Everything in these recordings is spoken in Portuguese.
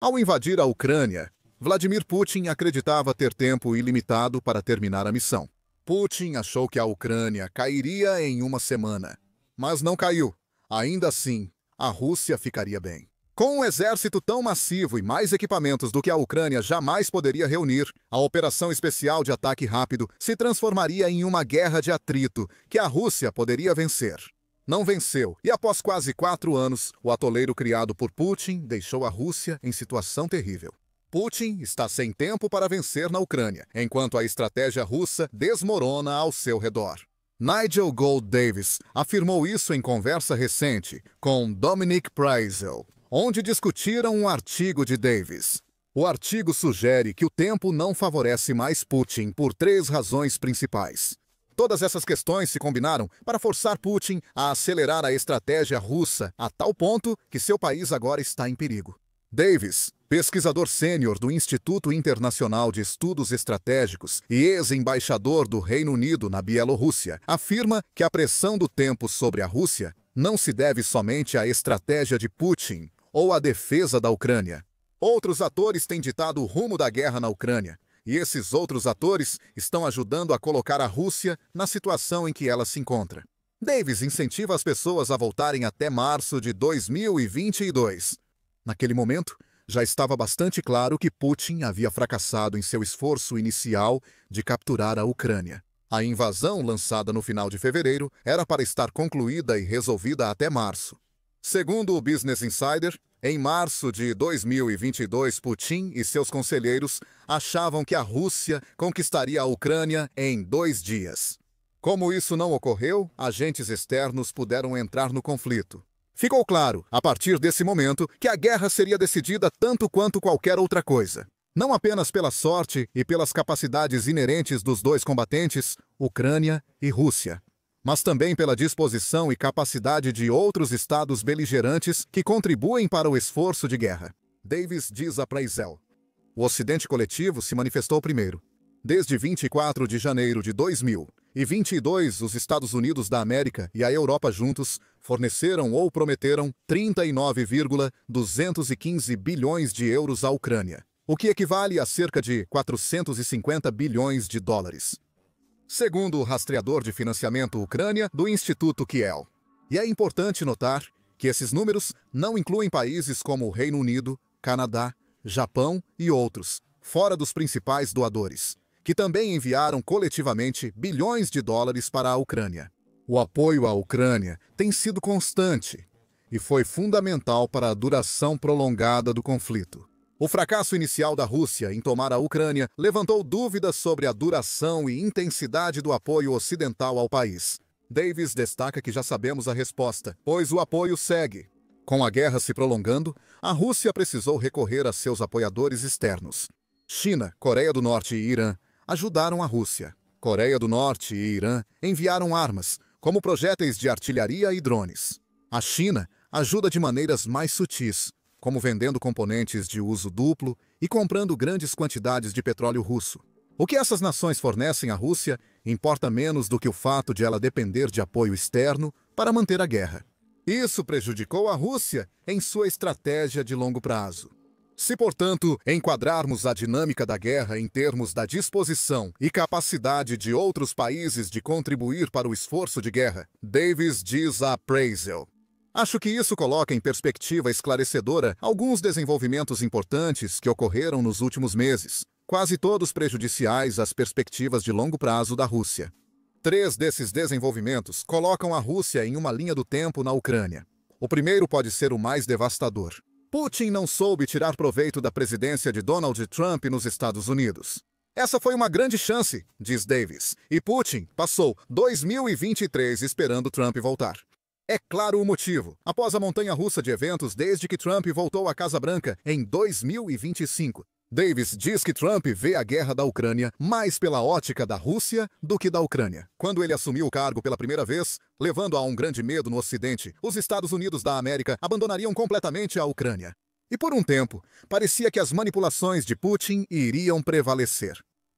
Ao invadir a Ucrânia, Vladimir Putin acreditava ter tempo ilimitado para terminar a missão. Putin achou que a Ucrânia cairia em uma semana, mas não caiu. Ainda assim, a Rússia ficaria bem. Com um exército tão massivo e mais equipamentos do que a Ucrânia jamais poderia reunir, a operação especial de ataque rápido se transformaria em uma guerra de atrito que a Rússia poderia vencer. Não venceu, e após quase 4 anos, o atoleiro criado por Putin deixou a Rússia em situação terrível. Putin está sem tempo para vencer na Ucrânia, enquanto a estratégia russa desmorona ao seu redor. Nigel Gold Davis afirmou isso em conversa recente com Dominic Preisel, onde discutiram um artigo de Davis. O artigo sugere que o tempo não favorece mais Putin por 3 razões principais. Todas essas questões se combinaram para forçar Putin a acelerar a estratégia russa a tal ponto que seu país agora está em perigo. Davis, pesquisador sênior do Instituto Internacional de Estudos Estratégicos e ex-embaixador do Reino Unido na Bielorrússia, afirma que a pressão do tempo sobre a Rússia não se deve somente à estratégia de Putin ou à defesa da Ucrânia. Outros atores têm ditado o rumo da guerra na Ucrânia, e esses outros atores estão ajudando a colocar a Rússia na situação em que ela se encontra. Davis incentiva as pessoas a voltarem até março de 2022. Naquele momento, já estava bastante claro que Putin havia fracassado em seu esforço inicial de capturar a Ucrânia. A invasão, lançada no final de fevereiro, era para estar concluída e resolvida até março. Segundo o Business Insider, em março de 2022, Putin e seus conselheiros achavam que a Rússia conquistaria a Ucrânia em 2 dias. Como isso não ocorreu, agentes externos puderam entrar no conflito. Ficou claro, a partir desse momento, que a guerra seria decidida tanto quanto qualquer outra coisa. Não apenas pela sorte e pelas capacidades inerentes dos 2 combatentes, Ucrânia e Rússia, mas também pela disposição e capacidade de outros estados beligerantes que contribuem para o esforço de guerra. Davis diz a Preisel: o Ocidente coletivo se manifestou primeiro. Desde 24 de janeiro de 2022, os Estados Unidos da América e a Europa juntos forneceram ou prometeram 39,215 bilhões de euros à Ucrânia, o que equivale a cerca de 450 bilhões de dólares. Segundo o rastreador de financiamento Ucrânia do Instituto Kiel. E é importante notar que esses números não incluem países como o Reino Unido, Canadá, Japão e outros, fora dos principais doadores, que também enviaram coletivamente bilhões de dólares para a Ucrânia. O apoio à Ucrânia tem sido constante e foi fundamental para a duração prolongada do conflito. O fracasso inicial da Rússia em tomar a Ucrânia levantou dúvidas sobre a duração e intensidade do apoio ocidental ao país. Davis destaca que já sabemos a resposta, pois o apoio segue. Com a guerra se prolongando, a Rússia precisou recorrer a seus apoiadores externos. China, Coreia do Norte e Irã ajudaram a Rússia. Coreia do Norte e Irã enviaram armas, como projéteis de artilharia e drones. A China ajuda de maneiras mais sutis, como vendendo componentes de uso duplo e comprando grandes quantidades de petróleo russo. O que essas nações fornecem à Rússia importa menos do que o fato de ela depender de apoio externo para manter a guerra. Isso prejudicou a Rússia em sua estratégia de longo prazo. Se, portanto, enquadrarmos a dinâmica da guerra em termos da disposição e capacidade de outros países de contribuir para o esforço de guerra, Davis diz a Preisel: acho que isso coloca em perspectiva esclarecedora alguns desenvolvimentos importantes que ocorreram nos últimos meses, quase todos prejudiciais às perspectivas de longo prazo da Rússia. 3 desses desenvolvimentos colocam a Rússia em uma linha do tempo na Ucrânia. O primeiro pode ser o mais devastador. Putin não soube tirar proveito da presidência de Donald Trump nos Estados Unidos. Essa foi uma grande chance, diz Davis, e Putin passou 2023 esperando Trump voltar. É claro o motivo. Após a montanha-russa de eventos desde que Trump voltou à Casa Branca em 2025, Davis diz que Trump vê a guerra da Ucrânia mais pela ótica da Rússia do que da Ucrânia. Quando ele assumiu o cargo pela primeira vez, levando a um grande medo no Ocidente, os Estados Unidos da América abandonariam completamente a Ucrânia. E por um tempo, parecia que as manipulações de Putin iriam prevalecer.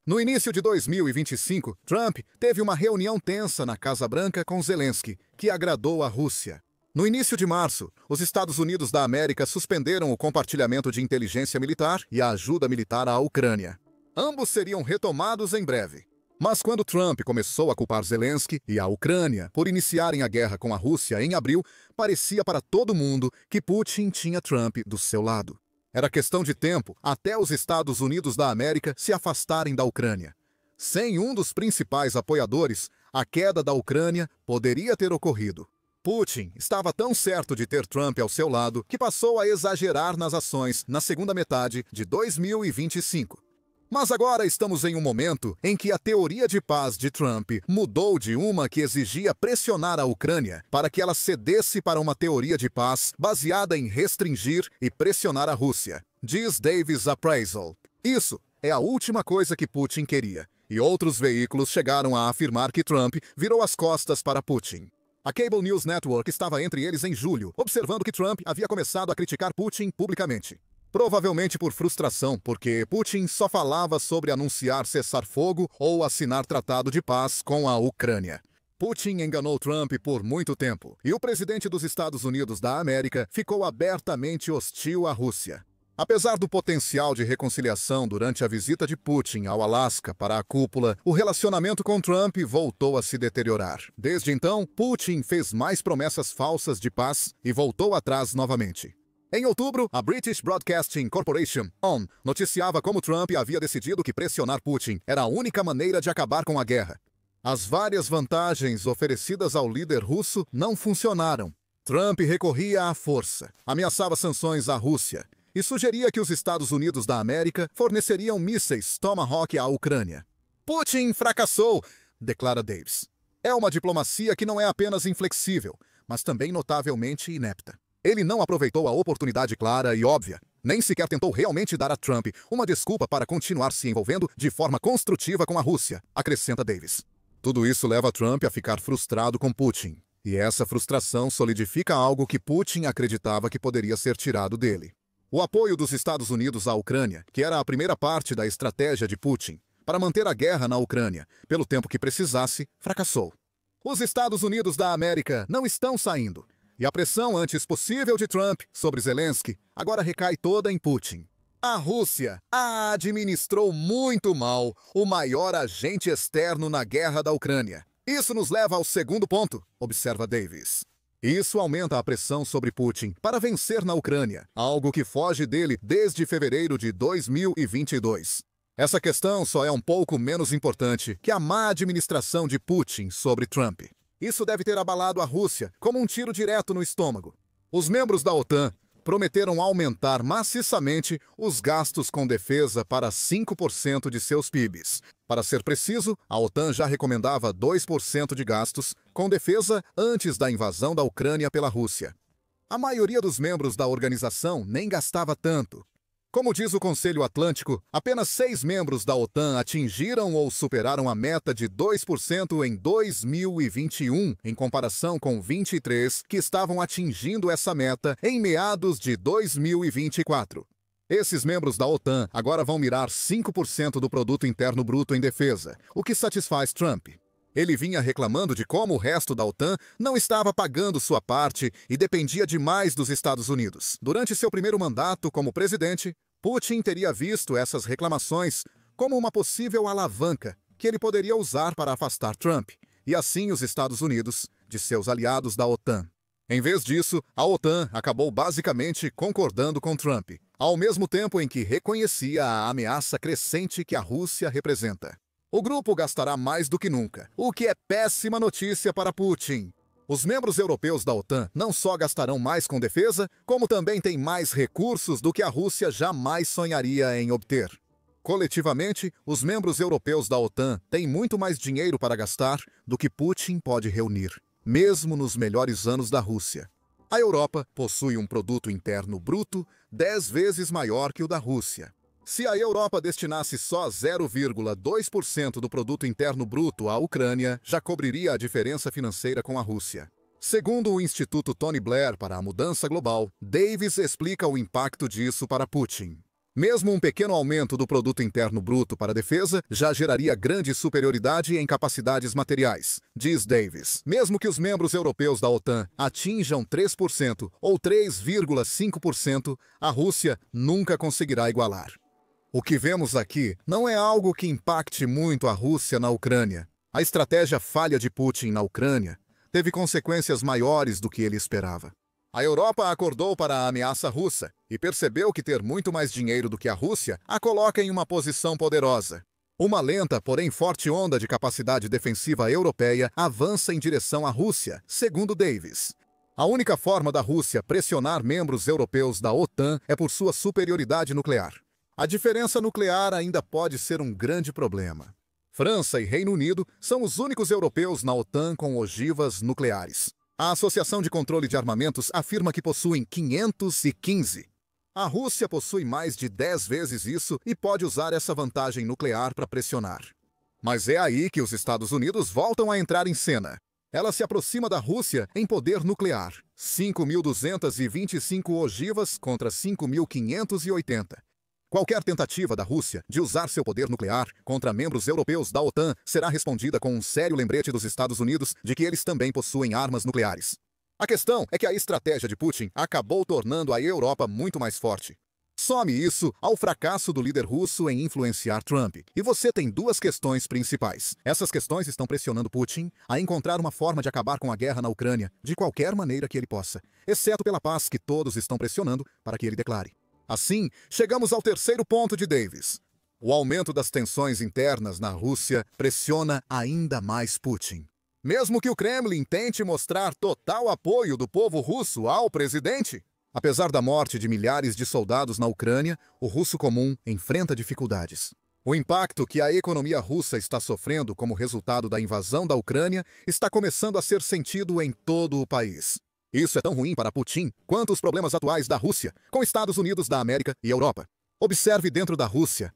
No início de 2025, Trump teve uma reunião tensa na Casa Branca com Zelensky, que agradou a Rússia. No início de março, os Estados Unidos da América suspenderam o compartilhamento de inteligência militar e a ajuda militar à Ucrânia. Ambos seriam retomados em breve. Mas quando Trump começou a culpar Zelensky e a Ucrânia por iniciarem a guerra com a Rússia em abril, parecia para todo mundo que Putin tinha Trump do seu lado. Era questão de tempo até os Estados Unidos da América se afastarem da Ucrânia. Sem um dos principais apoiadores, a queda da Ucrânia poderia ter ocorrido. Putin estava tão certo de ter Trump ao seu lado que passou a exagerar nas ações na segunda metade de 2025. Mas agora estamos em um momento em que a teoria de paz de Trump mudou de uma que exigia pressionar a Ucrânia para que ela cedesse para uma teoria de paz baseada em restringir e pressionar a Rússia, diz Davis Appraisal. Isso é a última coisa que Putin queria, e outros veículos chegaram a afirmar que Trump virou as costas para Putin. A Cable News Network estava entre eles em julho, observando que Trump havia começado a criticar Putin publicamente. Provavelmente por frustração, porque Putin só falava sobre anunciar cessar-fogo ou assinar tratado de paz com a Ucrânia. Putin enganou Trump por muito tempo, e o presidente dos Estados Unidos da América ficou abertamente hostil à Rússia. Apesar do potencial de reconciliação durante a visita de Putin ao Alasca para a cúpula, o relacionamento com Trump voltou a se deteriorar. Desde então, Putin fez mais promessas falsas de paz e voltou atrás novamente. Em outubro, a British Broadcasting Corporation, ON, noticiava como Trump havia decidido que pressionar Putin era a única maneira de acabar com a guerra. As várias vantagens oferecidas ao líder russo não funcionaram. Trump recorria à força, ameaçava sanções à Rússia e sugeria que os Estados Unidos da América forneceriam mísseis Tomahawk à Ucrânia. Putin fracassou, declara Davis. É uma diplomacia que não é apenas inflexível, mas também notavelmente inepta. Ele não aproveitou a oportunidade clara e óbvia, nem sequer tentou realmente dar a Trump uma desculpa para continuar se envolvendo de forma construtiva com a Rússia, acrescenta Davis. Tudo isso leva Trump a ficar frustrado com Putin, e essa frustração solidifica algo que Putin acreditava que poderia ser tirado dele. O apoio dos Estados Unidos à Ucrânia, que era a primeira parte da estratégia de Putin para manter a guerra na Ucrânia pelo tempo que precisasse, fracassou. Os Estados Unidos da América não estão saindo, e a pressão antes possível de Trump sobre Zelensky agora recai toda em Putin. A Rússia administrou muito mal o maior agente externo na guerra da Ucrânia. Isso nos leva ao segundo ponto, observa Davis. Isso aumenta a pressão sobre Putin para vencer na Ucrânia, algo que foge dele desde fevereiro de 2022. Essa questão só é um pouco menos importante que a má administração de Putin sobre Trump. Isso deve ter abalado a Rússia como um tiro direto no estômago. Os membros da OTAN prometeram aumentar maciçamente os gastos com defesa para 5% de seus PIBs. Para ser preciso, a OTAN já recomendava 2% de gastos com defesa antes da invasão da Ucrânia pela Rússia. A maioria dos membros da organização nem gastava tanto. Como diz o Conselho Atlântico, apenas 6 membros da OTAN atingiram ou superaram a meta de 2% em 2021, em comparação com 23 que estavam atingindo essa meta em meados de 2024. Esses membros da OTAN agora vão mirar 5% do produto interno bruto em defesa, o que satisfaz Trump. Ele vinha reclamando de como o resto da OTAN não estava pagando sua parte e dependia demais dos Estados Unidos. Durante seu primeiro mandato como presidente, Putin teria visto essas reclamações como uma possível alavanca que ele poderia usar para afastar Trump, e assim os Estados Unidos, de seus aliados da OTAN. Em vez disso, a OTAN acabou basicamente concordando com Trump, ao mesmo tempo em que reconhecia a ameaça crescente que a Rússia representa. O grupo gastará mais do que nunca, o que é péssima notícia para Putin. Os membros europeus da OTAN não só gastarão mais com defesa, como também têm mais recursos do que a Rússia jamais sonharia em obter. Coletivamente, os membros europeus da OTAN têm muito mais dinheiro para gastar do que Putin pode reunir, mesmo nos melhores anos da Rússia. A Europa possui um produto interno bruto 10 vezes maior que o da Rússia. Se a Europa destinasse só 0,2% do produto interno bruto à Ucrânia, já cobriria a diferença financeira com a Rússia. Segundo o Instituto Tony Blair para a Mudança Global, Davis explica o impacto disso para Putin. Mesmo um pequeno aumento do produto interno bruto para a defesa já geraria grande superioridade em capacidades materiais, diz Davis. Mesmo que os membros europeus da OTAN atinjam 3% ou 3,5%, a Rússia nunca conseguirá igualar. O que vemos aqui não é algo que impacte muito a Rússia na Ucrânia. A estratégia falha de Putin na Ucrânia teve consequências maiores do que ele esperava. A Europa acordou para a ameaça russa e percebeu que ter muito mais dinheiro do que a Rússia a coloca em uma posição poderosa. Uma lenta, porém forte onda de capacidade defensiva europeia avança em direção à Rússia, segundo Davis. A única forma da Rússia pressionar membros europeus da OTAN é por sua superioridade nuclear. A diferença nuclear ainda pode ser um grande problema. França e Reino Unido são os únicos europeus na OTAN com ogivas nucleares. A Associação de Controle de Armamentos afirma que possuem 515. A Rússia possui mais de 10 vezes isso e pode usar essa vantagem nuclear para pressionar. Mas é aí que os Estados Unidos voltam a entrar em cena. Ela se aproxima da Rússia em poder nuclear. 5.225 ogivas contra 5.580. Qualquer tentativa da Rússia de usar seu poder nuclear contra membros europeus da OTAN será respondida com um sério lembrete dos Estados Unidos de que eles também possuem armas nucleares. A questão é que a estratégia de Putin acabou tornando a Europa muito mais forte. Some isso ao fracasso do líder russo em influenciar Trump. E você tem duas questões principais. Essas questões estão pressionando Putin a encontrar uma forma de acabar com a guerra na Ucrânia de qualquer maneira que ele possa, exceto pela paz que todos estão pressionando para que ele declare. Assim, chegamos ao terceiro ponto de Davis. O aumento das tensões internas na Rússia pressiona ainda mais Putin. Mesmo que o Kremlin tente mostrar total apoio do povo russo ao presidente, apesar da morte de milhares de soldados na Ucrânia, o russo comum enfrenta dificuldades. O impacto que a economia russa está sofrendo como resultado da invasão da Ucrânia está começando a ser sentido em todo o país. Isso é tão ruim para Putin quanto os problemas atuais da Rússia, com Estados Unidos da América e Europa. Observe dentro da Rússia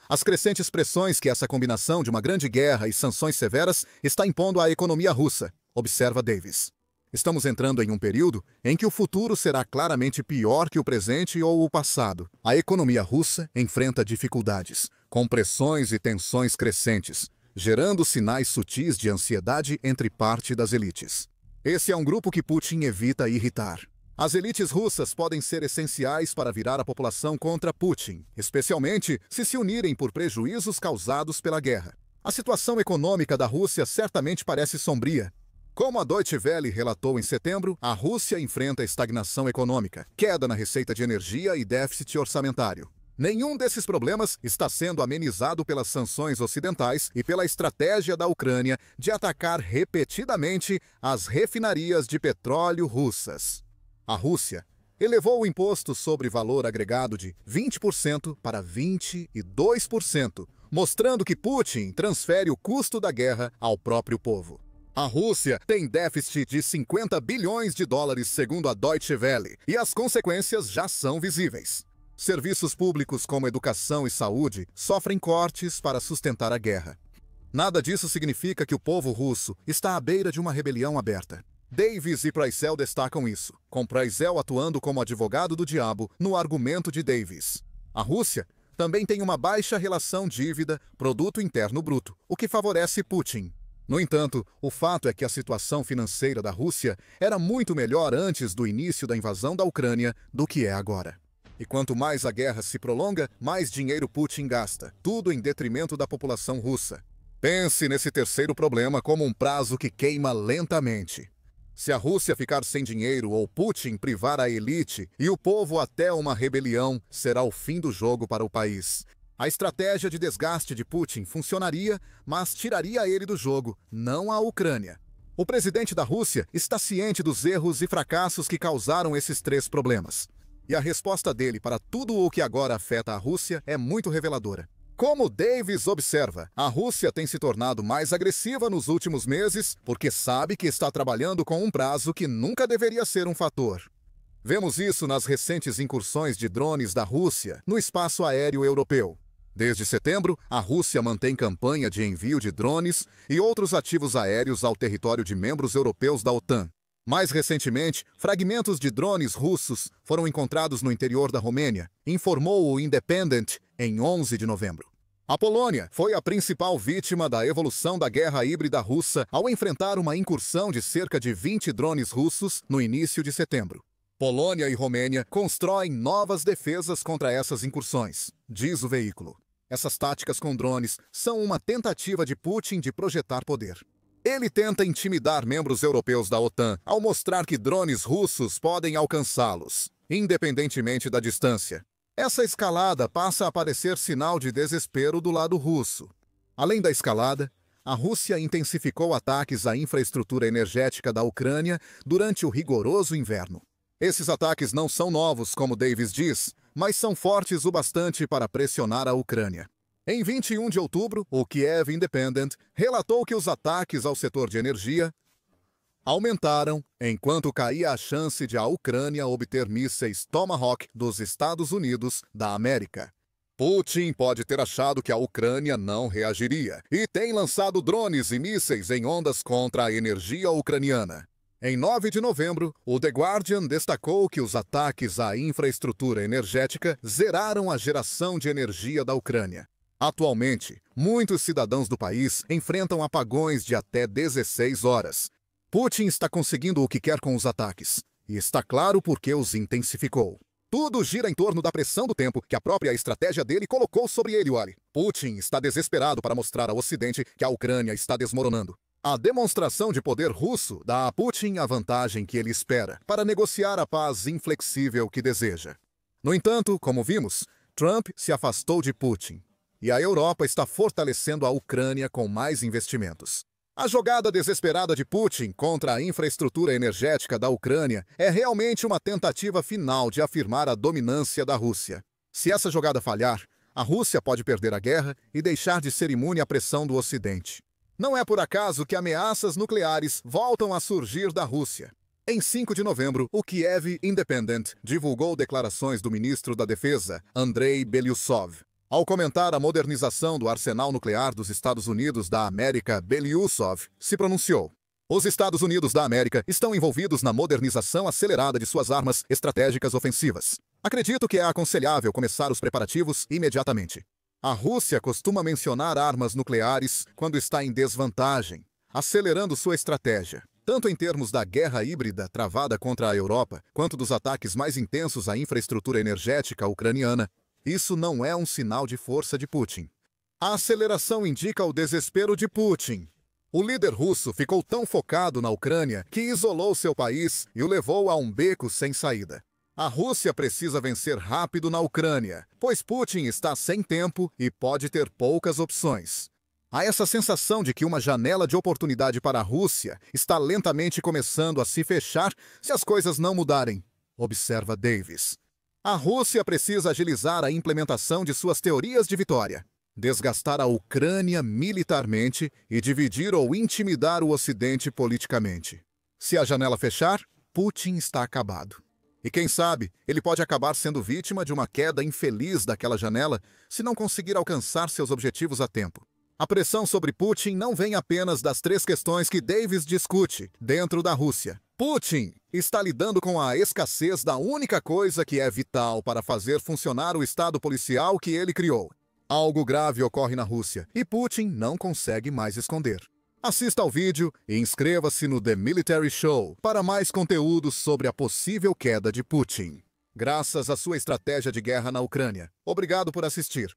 as crescentes pressões que essa combinação de uma grande guerra e sanções severas está impondo à economia russa, observa Davis. Estamos entrando em um período em que o futuro será claramente pior que o presente ou o passado. A economia russa enfrenta dificuldades, com pressões e tensões crescentes, gerando sinais sutis de ansiedade entre parte das elites. Esse é um grupo que Putin evita irritar. As elites russas podem ser essenciais para virar a população contra Putin, especialmente se unirem por prejuízos causados pela guerra. A situação econômica da Rússia certamente parece sombria. Como a Deutsche Welle relatou em setembro, a Rússia enfrenta estagnação econômica, queda na receita de energia e déficit orçamentário. Nenhum desses problemas está sendo amenizado pelas sanções ocidentais e pela estratégia da Ucrânia de atacar repetidamente as refinarias de petróleo russas. A Rússia elevou o imposto sobre valor agregado de 20% para 22%, mostrando que Putin transfere o custo da guerra ao próprio povo. A Rússia tem déficit de 50 bilhões de dólares, segundo a Deutsche Welle, e as consequências já são visíveis. Serviços públicos como educação e saúde sofrem cortes para sustentar a guerra. Nada disso significa que o povo russo está à beira de uma rebelião aberta. Davis e Preissel destacam isso, com Preissel atuando como advogado do diabo no argumento de Davis. A Rússia também tem uma baixa relação dívida-produto interno bruto, o que favorece Putin. No entanto, o fato é que a situação financeira da Rússia era muito melhor antes do início da invasão da Ucrânia do que é agora. E quanto mais a guerra se prolonga, mais dinheiro Putin gasta, tudo em detrimento da população russa. Pense nesse terceiro problema como um prazo que queima lentamente. Se a Rússia ficar sem dinheiro ou Putin privar a elite e o povo até uma rebelião, será o fim do jogo para o país. A estratégia de desgaste de Putin funcionaria, mas tiraria ele do jogo, não a Ucrânia. O presidente da Rússia está ciente dos erros e fracassos que causaram esses três problemas. E a resposta dele para tudo o que agora afeta a Rússia é muito reveladora. Como Davis observa, a Rússia tem se tornado mais agressiva nos últimos meses porque sabe que está trabalhando com um prazo que nunca deveria ser um fator. Vemos isso nas recentes incursões de drones da Rússia no espaço aéreo europeu. Desde setembro, a Rússia mantém campanha de envio de drones e outros ativos aéreos ao território de membros europeus da OTAN. Mais recentemente, fragmentos de drones russos foram encontrados no interior da Romênia, informou o Independent em 11 de novembro. A Polônia foi a principal vítima da evolução da guerra híbrida russa ao enfrentar uma incursão de cerca de 20 drones russos no início de setembro. Polônia e Romênia constroem novas defesas contra essas incursões, diz o veículo. Essas táticas com drones são uma tentativa de Putin de projetar poder. Ele tenta intimidar membros europeus da OTAN ao mostrar que drones russos podem alcançá-los, independentemente da distância. Essa escalada passa a parecer sinal de desespero do lado russo. Além da escalada, a Rússia intensificou ataques à infraestrutura energética da Ucrânia durante o rigoroso inverno. Esses ataques não são novos, como Davis diz, mas são fortes o bastante para pressionar a Ucrânia. Em 21 de outubro, o Kiev Independent relatou que os ataques ao setor de energia aumentaram enquanto caía a chance de a Ucrânia obter mísseis Tomahawk dos Estados Unidos da América. Putin pode ter achado que a Ucrânia não reagiria e tem lançado drones e mísseis em ondas contra a energia ucraniana. Em 9 de novembro, o The Guardian destacou que os ataques à infraestrutura energética zeraram a geração de energia da Ucrânia. Atualmente, muitos cidadãos do país enfrentam apagões de até 16 horas. Putin está conseguindo o que quer com os ataques, e está claro por que os intensificou. Tudo gira em torno da pressão do tempo que a própria estratégia dele colocou sobre ele, olhe. Putin está desesperado para mostrar ao Ocidente que a Ucrânia está desmoronando. A demonstração de poder russo dá a Putin a vantagem que ele espera para negociar a paz inflexível que deseja. No entanto, como vimos, Trump se afastou de Putin e a Europa está fortalecendo a Ucrânia com mais investimentos. A jogada desesperada de Putin contra a infraestrutura energética da Ucrânia é realmente uma tentativa final de afirmar a dominância da Rússia. Se essa jogada falhar, a Rússia pode perder a guerra e deixar de ser imune à pressão do Ocidente. Não é por acaso que ameaças nucleares voltam a surgir da Rússia. Em 5 de novembro, o Kiev Independent divulgou declarações do ministro da Defesa, Andrei Belyusov. Ao comentar a modernização do arsenal nuclear dos Estados Unidos da América, Belyusov se pronunciou. Os Estados Unidos da América estão envolvidos na modernização acelerada de suas armas estratégicas ofensivas. Acredito que é aconselhável começar os preparativos imediatamente. A Rússia costuma mencionar armas nucleares quando está em desvantagem, acelerando sua estratégia, tanto em termos da guerra híbrida travada contra a Europa, quanto dos ataques mais intensos à infraestrutura energética ucraniana. Isso não é um sinal de força de Putin. A aceleração indica o desespero de Putin. O líder russo ficou tão focado na Ucrânia que isolou seu país e o levou a um beco sem saída. A Rússia precisa vencer rápido na Ucrânia, pois Putin está sem tempo e pode ter poucas opções. Há essa sensação de que uma janela de oportunidade para a Rússia está lentamente começando a se fechar se as coisas não mudarem, observa Davis. A Rússia precisa agilizar a implementação de suas teorias de vitória, desgastar a Ucrânia militarmente e dividir ou intimidar o Ocidente politicamente. Se a janela fechar, Putin está acabado. E quem sabe, ele pode acabar sendo vítima de uma queda infeliz daquela janela se não conseguir alcançar seus objetivos a tempo. A pressão sobre Putin não vem apenas das 3 questões que Davis discute dentro da Rússia. Putin está lidando com a escassez da única coisa que é vital para fazer funcionar o Estado policial que ele criou. Algo grave ocorre na Rússia e Putin não consegue mais esconder. Assista ao vídeo e inscreva-se no The Military Show para mais conteúdos sobre a possível queda de Putin. Graças à sua estratégia de guerra na Ucrânia. Obrigado por assistir.